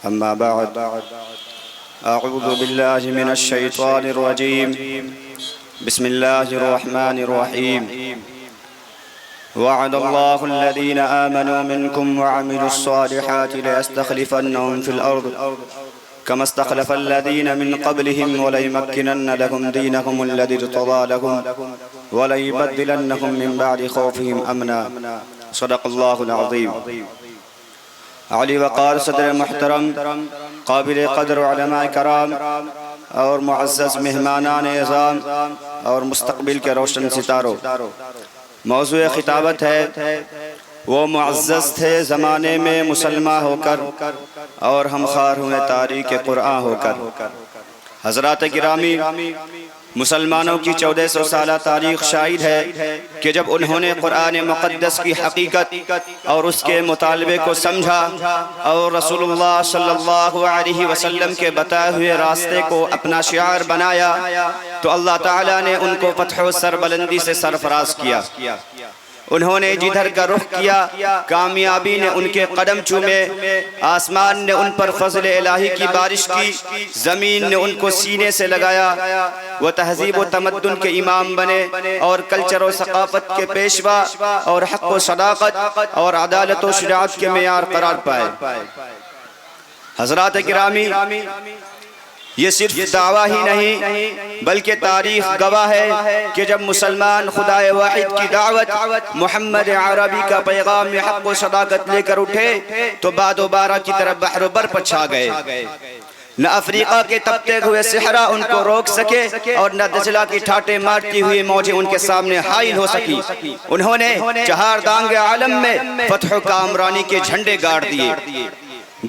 أما بعد أعوذ بالله من الشيطان الرجيم بسم الله الرحمن الرحيم وعد الله الذين آمنوا منكم وعملوا الصالحات ليستخلفنهم في الأرض كما استخلف الذين من قبلهم وليمكنن لهم دينهم الذي ارتضى لهم وليبدلنهم من بعد خوفهم أمنا صدق الله العظيم۔ علی وقار صدر محترم، قابل قدر علماء کرام اور معزز مہمانان اعظام اور مستقبل کے روشن ستاروں، موضوع خطابت ہے وہ معزز تھے زمانے میں مسلمہ ہو کر اور ہم خوار ہوئے تاریخ قرآن ہو کر۔ حضرات گرامی، مسلمانوں کی 1400 سالہ تاریخ شاہد ہے کہ جب انہوں نے قرآن مقدس کی حقیقت اور اس کے مطالبے کو سمجھا اور رسول اللہ صلی اللہ علیہ وسلم کے بتائے ہوئے راستے کو اپنا شعار بنایا تو اللہ تعالیٰ نے ان کو فتح و سربلندی سے سرفراز کیا۔ انہوں نے جدھر کا رخ کیا کامیابی نے ان کے قدم چومے، آسمان نے ان پر فضل الہی کی بارش کی، زمین نے ان کو سینے سے لگایا، وہ تہذیب و تمدن کے امام بنے اور کلچر و ثقافت کے پیشوا اور حق و صداقت اور عدالت و شجاعت کے معیار قرار پائے۔ حضرات گرامی، یہ صرف دعویٰ ہی نہیں بلکہ تاریخ گواہ ہے کہ جب مسلمان خدا واحد کی دعوت محمد عربی کا پیغام حق و صداقت لے کر اٹھے تو بعد و بارہ کی طرف بحر و بر پچھا گئے۔ نہ افریقہ کے تپتے ہوئے صحرا ان کو روک سکے اور نہ دجلہ کی ٹھاٹے مارتی ہوئی موجیں ان کے سامنے حائل ہو سکی۔ انہوں نے چہار دانگ عالم میں فتح و کامرانی کے جھنڈے گاڑ دیے۔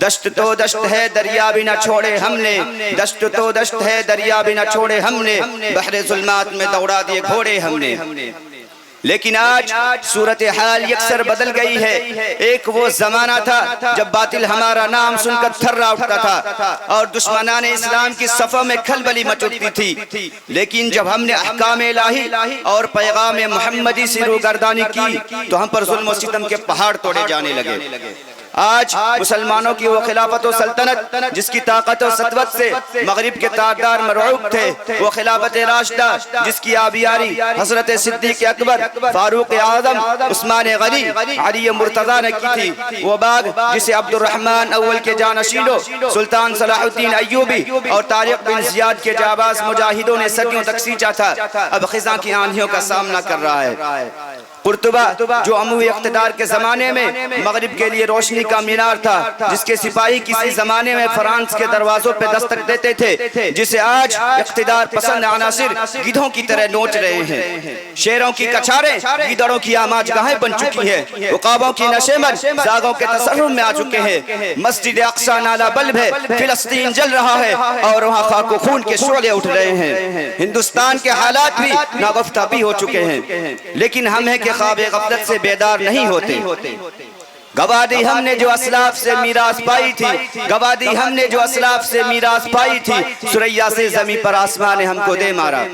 دشت تو دشت ہے دریا بھی نہ چھوڑے ہم نے، دشت تو دشت ہے دریا بھی نہ چھوڑے ہم نے، بحر ظلمات میں دوڑا دیے گھوڑے ہم نے۔ لیکن آج صورتحال یکسر بدل گئی ہے۔ ایک وہ زمانہ تھا جب باطل ہمارا نام سن کر تھرا اٹھتا تھا اور دشمنان اسلام کی صفوں میں کھلبلی مچ اٹھتی تھی، لیکن جب ہم نے احکام الہی اور پیغام محمدی سے روگردانی کی تو ہم پر ظلم و ستم کے پہاڑ توڑے جانے لگے۔ آج مسلمانوں کی وہ خلافت و سلطنت جس کی طاقت و سطوت سے مغرب کے تاجدار مرعوب تھے، وہ خلافت راشدہ جس کی آبیاری حضرت صدیق اکبر، فاروق اعظم، عثمان غنی، علی مرتضیٰ نے کی تھی، وہ باغ جسے عبد الرحمن اول کے جانشینوں سلطان صلاح الدین ایوبی اور طارق بن زیاد کے جاباز مجاہدوں نے صدیوں تک سینچا تھا، اب خزاں کی آندھیوں کا سامنا کر رہا ہے۔ قرطبہ جو عموی اقتدار کے زمانے میں مغرب کے لیے روشنی کا مینار تھا، جس کے سپاہی کسی زمانے میں فرانس کے دروازوں پہ دستک دیتے تھے، جسے آج اقتدار پسند عناصر گدھوں کی طرح نوچ رہے ہیں۔ شیروں کی کچھاریں گیدڑوں کی آماج گاہیں بن چکی ہیں، عقابوں کی نشیمن زاغوں کے تصرف میں آ چکے ہیں۔ مسجد اقصی نالا بلب ہے، فلسطین جل رہا ہے اور وہاں خاک و خون کے شعلے اٹھ رہے ہیں۔ ہندوستان کے حالات بھی ناگفتہ بھی ہو چکے ہیں، لیکن ہم ہیں کہ خواب غفلت سے بیدار نہیں ہوتے۔ گواہ دی ہم نے جو اسلاف سے میراث پائی تھی، گواہ دی ہم نے جو اسلاف سے میراث پائی تھی، ثریا سے زمین پر آسمان نے ہم کو دے مارا۔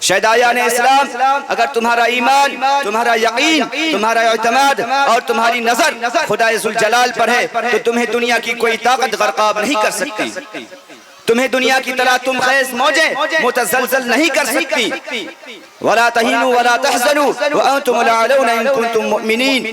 شہدایان اسلام، اگر تمہارا ایمان، تمہارا یقین، تمہارا اعتماد اور تمہاری نظر خدا ذوالجلال پر ہے تو تمہیں دنیا کی کوئی طاقت غرقاب نہیں کر سکتی، تمہیں دنیا کی طرح تم خیز موجیں متزلزل نہیں کر سکتی۔ وَلَا تَهِنُوا وَلَا تَحْزَنُوا وَأَنْتُمُ الْأَعْلَوْنَ إِن كُنتُم مُؤْمِنِينَ۔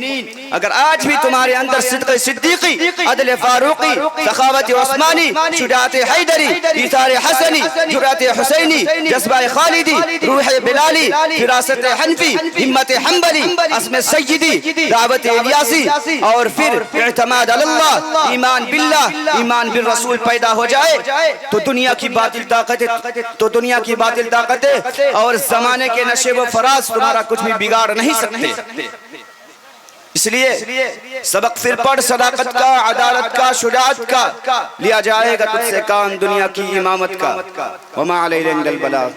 اگر آج بھی تمہارے اندر صدق صدیقی، عدل فاروقی، سخاوت عثمانی، شجاعت حیدری، ایثار حسنی، جرأت حسینی، جذبہ خالدی، روح بلالی، فراست حنفی، ہمت حنبلی، عزم سیدی، دعوت الیاسی اور پھر اعتماد اللہ، ایمان باللہ، ایمان بالرسول پیدا ہو جائے تو دنیا کی باطل طاقتیں اور زمانے کے نشے و فراز تمہارا کچھ بھی بگاڑ نہیں سکتے۔ اس لیے سبق پھر پڑھ صداقت کا، عدالت کا، شجاعت کا، لیا جائے گا تجھ سے کام دنیا کی امامت کا۔ وما علینا الا البلاغ۔